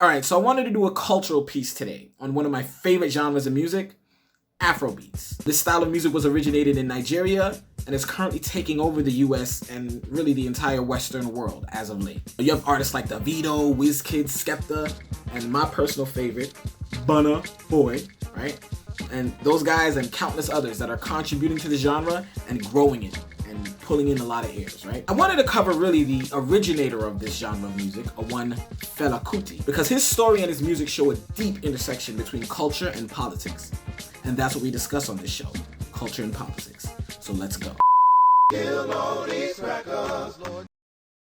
Alright, so I wanted to do a cultural piece today on one of my favorite genres of music, Afro beats. This style of music was originated in Nigeria and is currently taking over the US and really the entire Western world as of late. You have artists like Davido, Wizkid, Skepta, and my personal favorite, Burna Boy, right? And those guys and countless others that are contributing to the genre and growing it and pulling in a lot of ears, right? I wanted to cover really the originator of this genre of music, one Fela Kuti, because his story and his music show a deep intersection between culture and politics. And that's what we discuss on this show, culture and politics. So let's go.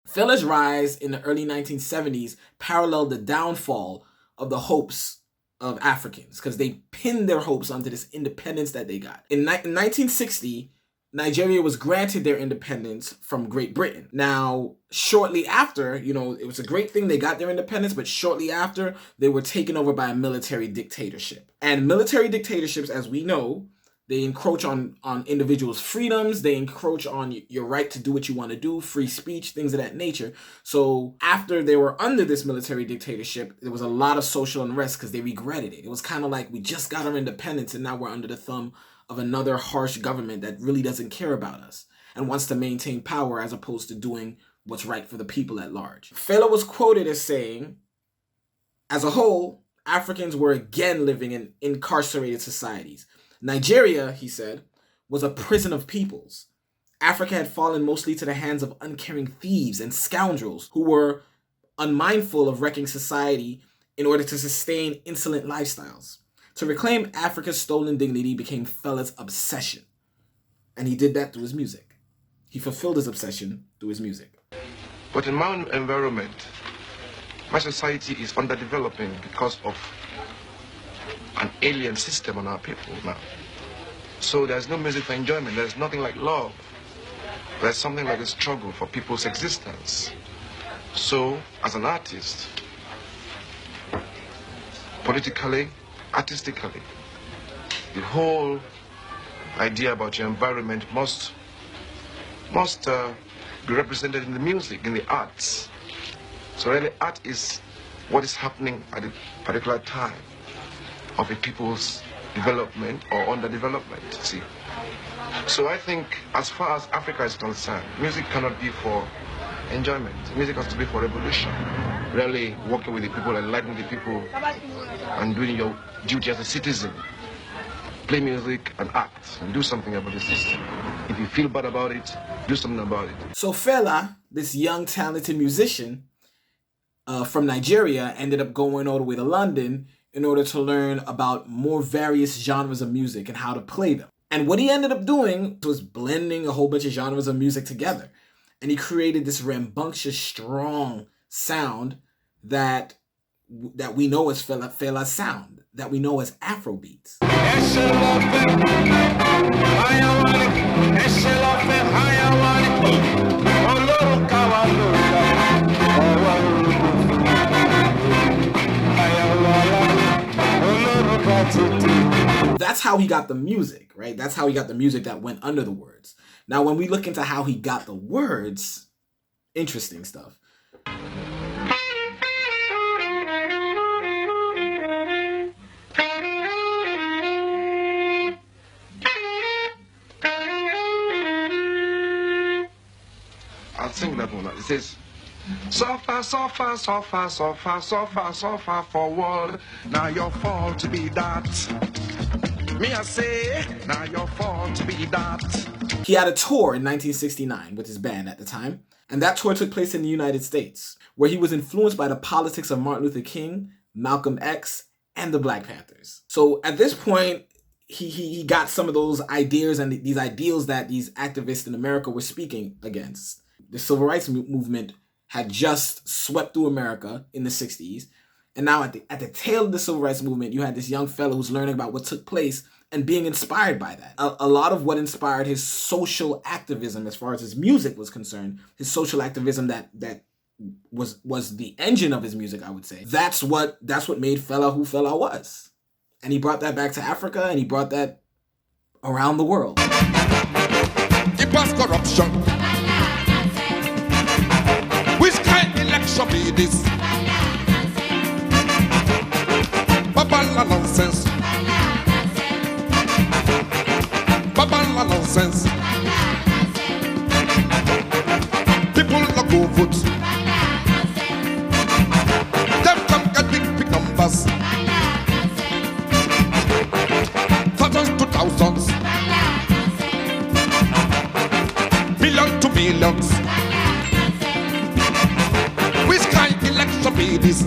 Fela's rise in the early 1970s paralleled the downfall of the hopes of Africans because they pinned their hopes onto this independence that they got. In 1960, Nigeria was granted their independence from Great Britain. Now, shortly after, it was a great thing they got their independence, but shortly after, they were taken over by a military dictatorship. And military dictatorships, as we know, they encroach on individuals' freedoms, they encroach on your right to do what you want to do, free speech, things of that nature. So after they were under this military dictatorship, there was a lot of social unrest because they regretted it. It was kind of like we just got our independence and now we're under the thumb of another harsh government that really doesn't care about us and wants to maintain power as opposed to doing what's right for the people at large. Fela was quoted as saying, as a whole, Africans were again living in incarcerated societies. Nigeria, he said, was a prison of peoples. Africa had fallen mostly to the hands of uncaring thieves and scoundrels who were unmindful of wrecking society in order to sustain insolent lifestyles. To reclaim Africa's stolen dignity became Fela's obsession. And he did that through his music. He fulfilled his obsession through his music. But in my environment, my society is underdeveloping because of an alien system on our people now. So there's no music for enjoyment. There's nothing like love. There's something like a struggle for people's existence. So, as an artist, politically, artistically, the whole idea about your environment must be represented in the music, in the arts. So really, art is what is happening at a particular time of a people's development or underdevelopment, see. So I think as far as Africa is concerned, music cannot be for enjoyment. Music has to be for revolution. Really working with the people, enlightening the people, and doing your duty as a citizen. Play music and act and do something about the system. If you feel bad about it, do something about it. So Fela, this young, talented musician from Nigeria, ended up going all the way to London in order to learn about more various genres of music and how to play them. And what he ended up doing was blending a whole bunch of genres of music together. And he created this rambunctious, strong sound that we know as Fela's sound, that we know as Afro beats. That's how he got the music, right? That's how he got the music that went under the words. Now, when we look into how he got the words, interesting stuff. I'll sing that one. It says, so far, so far, so far, so far, so far, so far forward. Now your fault to be that. Me I say, now your fault to be that. He had a tour in 1969 with his band at the time, and that tour took place in the United States, where he was influenced by the politics of Martin Luther King, Malcolm X, and the Black Panthers. So at this point, he got some of those ideas and these ideals that these activists in America were speaking against. The civil rights movement had just swept through America in the 60s. And now at the tail of the civil rights movement, you had this young fellow who's learning about what took place and being inspired by that. A lot of what inspired his social activism as far as his music was concerned, his social activism that was the engine of his music, I would say. That's what made Fela who Fela was. And he brought that back to Africa, and he brought that around the world. It was corruption. Which kind of election be this? nonsense. People no go vote. Them come get big numbers. Thousands to thousands. Millions to millions. Which kind election be this?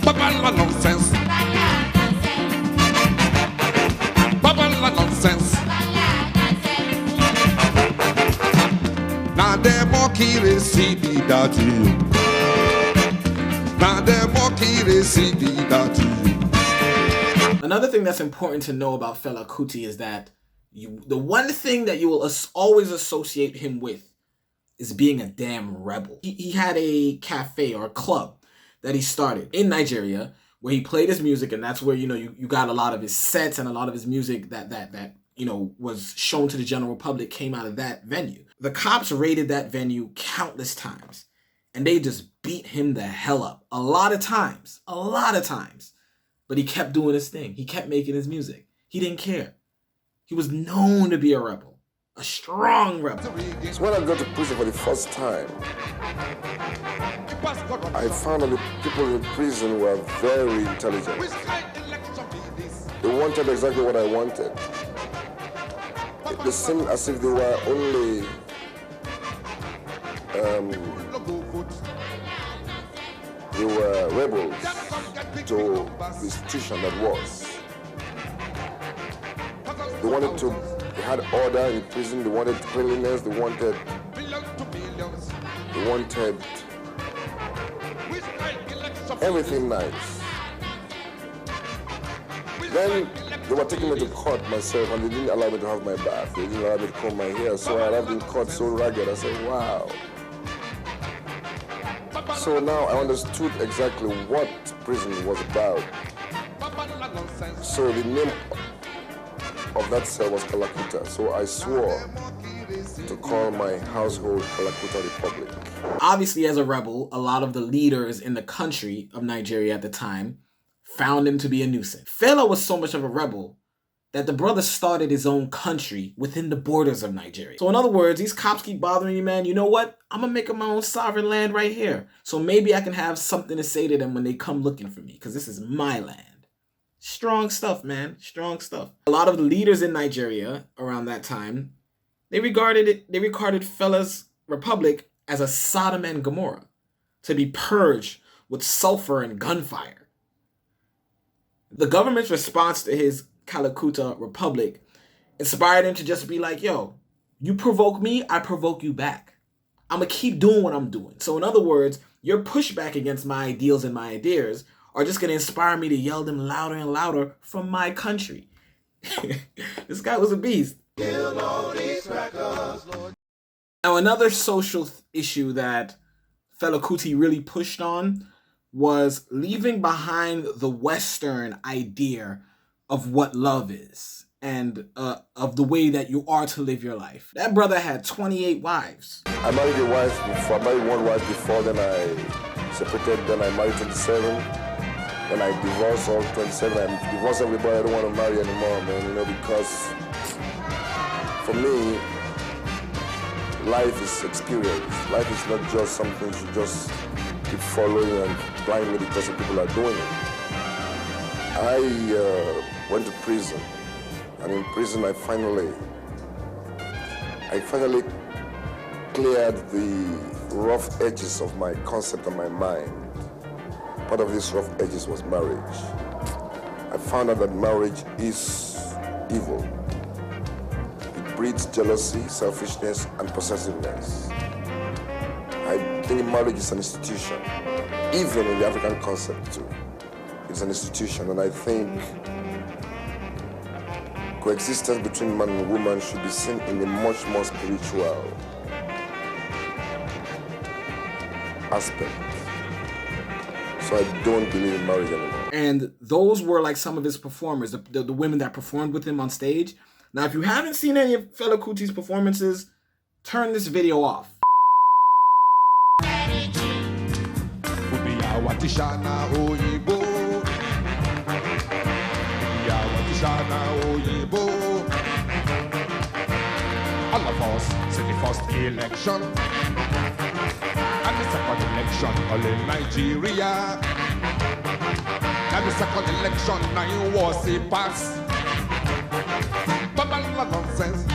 Babala nonsense. Babala nonsense. Now they mocky receive that you. Now they mocky receive that you. Another thing that's important to know about Fela Kuti is that the one thing that you will always associate him with is being a damn rebel. He had a cafe or a club that he started in Nigeria where he played his music, and that's where, you know, you got a lot of his sets and a lot of his music that you know, was shown to the general public came out of that venue. The cops raided that venue countless times, and they just beat him the hell up. A lot of times. But he kept doing his thing. He kept making his music. He didn't care. He was known to be a rebel. A strong rebel. So when I got to prison for the first time, I found that the people in prison were very intelligent. They wanted exactly what I wanted. It seemed as if they were only they were rebels to the institution that was. They wanted to, they had order in prison, they wanted cleanliness, they wanted everything nice. Then they were taking me to court myself, and they didn't allow me to have my bath. They didn't allow me to comb my hair, so I arrived in court so ragged. I said, wow. So now I understood exactly what prison was about. So the name of that cell was Kalakuta. So I swore to call my household Kalakuta Republic. Obviously, as a rebel, a lot of the leaders in the country of Nigeria at the time found him to be a nuisance. Fela was so much of a rebel that the brother started his own country within the borders of Nigeria. So in other words, these cops keep bothering you, man. You know what? I'm gonna make my own sovereign land right here. So maybe I can have something to say to them when they come looking for me, because this is my land. Strong stuff, man. Strong stuff. A lot of the leaders in Nigeria around that time, they regarded Fela's republic as a Sodom and Gomorrah, to be purged with sulfur and gunfire. The government's response to his Kalakuta Republic inspired him to just be like, yo, you provoke me, I provoke you back. I'm going to keep doing what I'm doing. So in other words, your pushback against my ideals and my ideas are just going to inspire me to yell them louder and louder from my country. This guy was a beast. Now, another social issue that Fela Kuti really pushed on was leaving behind the Western idea of what love is and of the way that you are to live your life. That brother had 28 wives. I married a wife before. I married one wife before, then I separated, then I married 27. Then I divorced all 27. I divorced everybody. I don't want to marry anymore, man, you know, because for me, life is experience. Life is not just something you just keep following and blindly because the people are doing it. I went to prison, and in prison I finally cleared the rough edges of my concept of my mind. Part of these rough edges was marriage. I found out that marriage is evil. It breeds jealousy, selfishness, and possessiveness. I think marriage is an institution, even in the African concept too. It's an institution, and I think coexistence between man and woman should be seen in a much more spiritual aspect. So I don't believe in marriage anymore. And those were like some of his performers, the women that performed with him on stage. Now, if you haven't seen any of Fela Kuti's performances, turn this video off. Watishana Oyibo. election. And the second election all in Nigeria. And the second election now was a pass. Babala nonsense.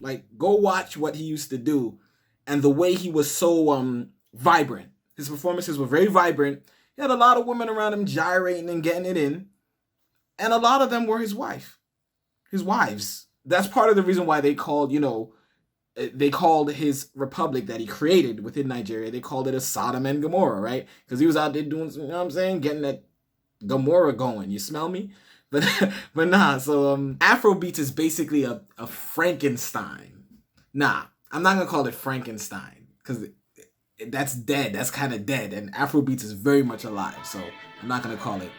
Like, go watch what he used to do and the way he was so vibrant. His performances were very vibrant. He had a lot of women around him gyrating and getting it in. And a lot of them were his wives. That's part of the reason why they called his republic that he created within Nigeria, they called it a Sodom and Gomorrah, right? Because he was out there doing, you know what I'm saying, getting that Gomorrah going. You smell me? But nah, so Afrobeats is basically a Frankenstein. Nah, I'm not gonna call it Frankenstein because that's dead. That's kind of dead. And Afrobeats is very much alive. So I'm not gonna call it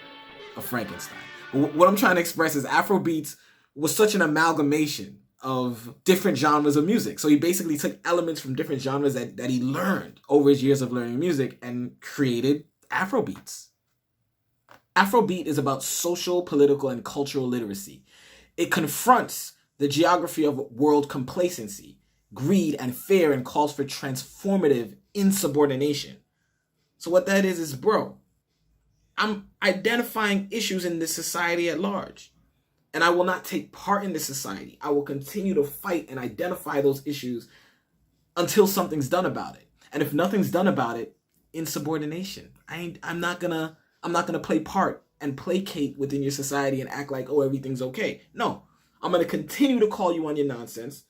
a Frankenstein. But what I'm trying to express is Afrobeats was such an amalgamation of different genres of music. So he basically took elements from different genres that he learned over his years of learning music and created Afrobeats. Afrobeat is about social, political, and cultural literacy. It confronts the geography of world complacency, greed, and fear, and calls for transformative insubordination. So what that is, bro, I'm identifying issues in this society at large. And I will not take part in this society. I will continue to fight and identify those issues until something's done about it. And if nothing's done about it, insubordination. I'm not gonna play part and placate within your society and act like, oh, everything's okay. No, I'm gonna continue to call you on your nonsense,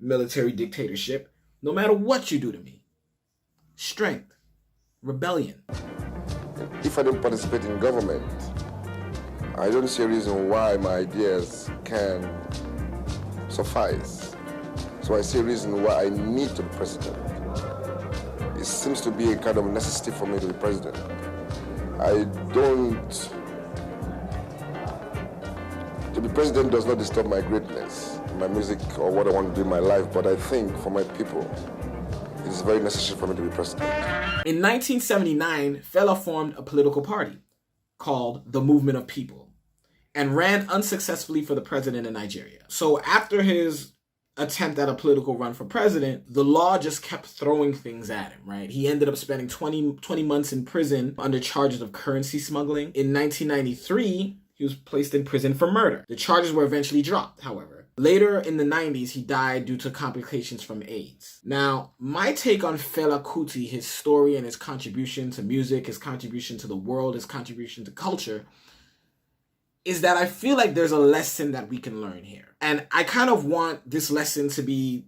military dictatorship, no matter what you do to me. Strength, rebellion. If I don't participate in government, I don't see a reason why my ideas can suffice. So I see a reason why I need to be president. It seems to be a kind of necessity for me to be president. To be president does not disturb my greatness, my music, or what I want to do in my life, but I think for my people, it is very necessary for me to be president. In 1979, Fela formed a political party called the Movement of People and ran unsuccessfully for the president in Nigeria. So after his attempt at a political run for president, the law just kept throwing things at him, right? He ended up spending 20 months in prison under charges of currency smuggling. In 1993, he was placed in prison for murder. The charges were eventually dropped, however. Later in the 90s, he died due to complications from AIDS. Now, my take on Fela Kuti, his story and his contribution to music, his contribution to the world, his contribution to culture, is that I feel like there's a lesson that we can learn here. And I kind of want this lesson to be,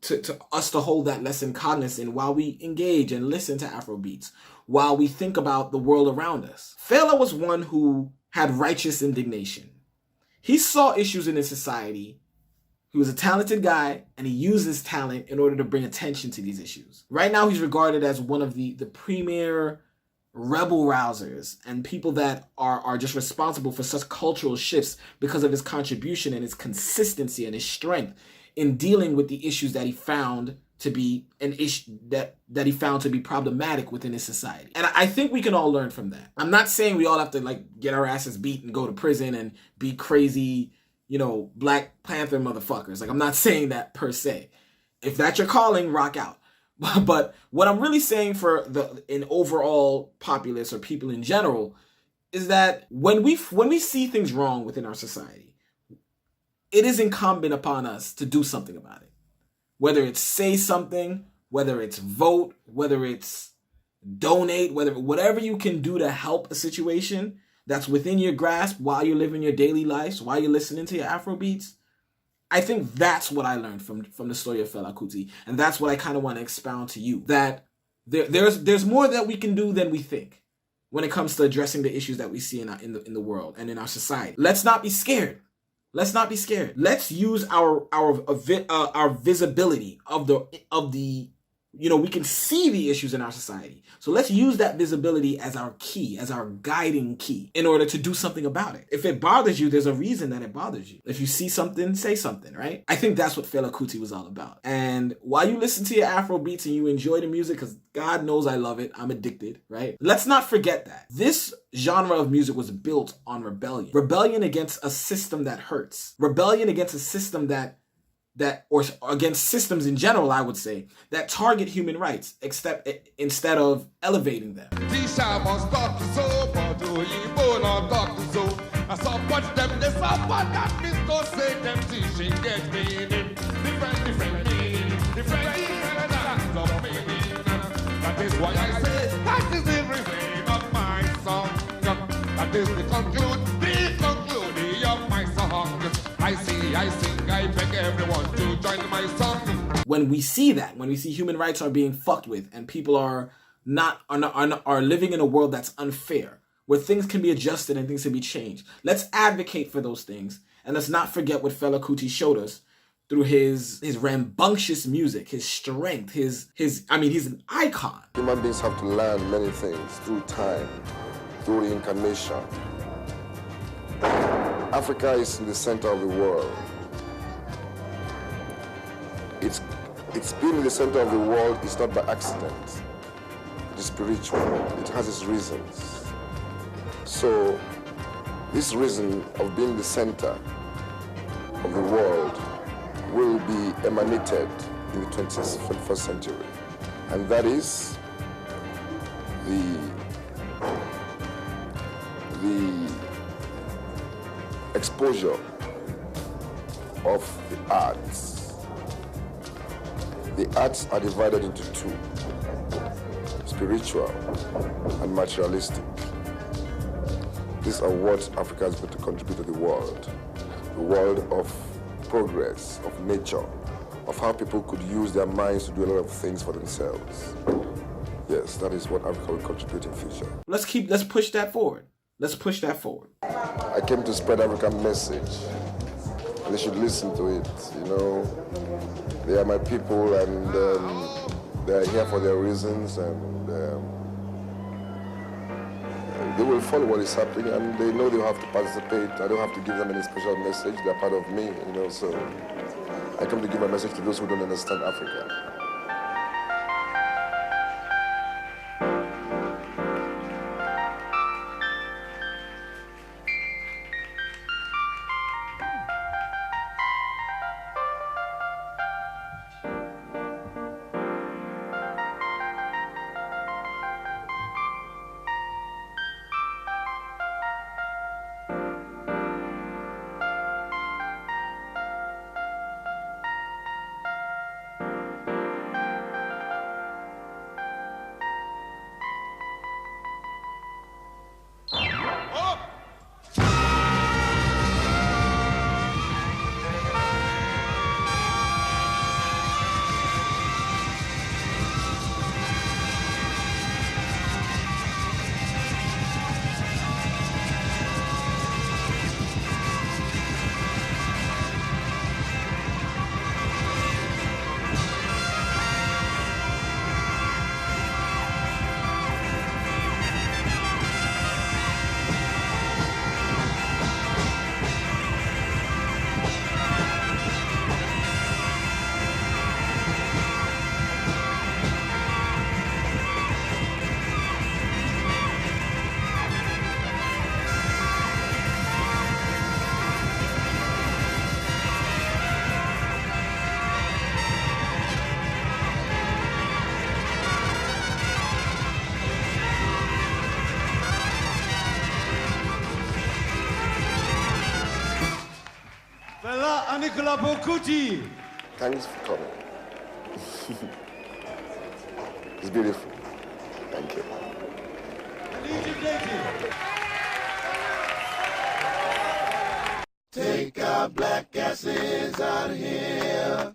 to us to hold that lesson cognizant while we engage and listen to Afrobeats, while we think about the world around us. Fela was one who had righteous indignation. He saw issues in his society. He was a talented guy, and he used his talent in order to bring attention to these issues. Right now, he's regarded as one of the premier rebel rousers and people that are just responsible for such cultural shifts because of his contribution and his consistency and his strength in dealing with the issues that he found to be an issue that he found to be problematic within his society. And I think we can all learn from that. I'm not saying we all have to like get our asses beat and go to prison and be crazy, Black Panther motherfuckers. Like, I'm not saying that per se. If that's your calling, rock out. But what I'm really saying for an overall populace or people in general is that when we see things wrong within our society, it is incumbent upon us to do something about it. Whether it's say something, whether it's vote, whether it's donate, whatever you can do to help a situation that's within your grasp while you're living your daily lives, while you're listening to your Afrobeats. I think that's what I learned from the story of Fela Kuti. And that's what I kind of want to expound to you. That there's more that we can do than we think when it comes to addressing the issues that we see in the world and in our society. Let's not be scared. Let's not be scared. Let's use our visibility of the we can see the issues in our society. So let's use that visibility as our key, as our guiding key in order to do something about it. If it bothers you, there's a reason that it bothers you. If you see something, say something, right? I think that's what Fela Kuti was all about. And while you listen to your Afro beats and you enjoy the music, because God knows I love it, I'm addicted, right? Let's not forget that. This genre of music was built on rebellion. Rebellion against a system that hurts. Rebellion against a system that or against systems in general, I would say, that target human rights instead of elevating them. That is why I say that is the refrain of my song. That is the concluding of my song. I sing, I beg everyone to join my song. When we see human rights are being fucked with, and people are living in a world that's unfair, where things can be adjusted and things can be changed, let's advocate for those things, and let's not forget what Fela Kuti showed us through his rambunctious music, his strength, he's an icon. Human beings have to learn many things through time, through reincarnation. Africa is in the center of the world. It's being in the center of the world is not by accident. It is spiritual. It has its reasons. So, this reason of being the center of the world will be emanated in the 21st century. And that is the exposure of the arts. The arts are divided into two: spiritual and materialistic. These are what Africa has got to contribute to the world of progress, of nature, of how people could use their minds to do a lot of things for themselves. Yes, that is what Africa will contribute in future. Let's push that forward. I came to spread African message, and they should listen to it. They are my people, and they are here for their reasons, and they will follow what is happening, and they know they have to participate. I don't have to give them any special message. They are part of me, so I come to give a message to those who don't understand Africa. Fela Kuti. Thanks for coming. It's beautiful. Thank you. Take our black asses out of here.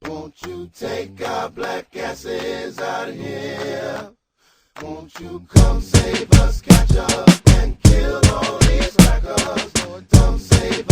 Won't you take our black asses out of here? Won't you come save us, catch up and kill all these crackers? Come save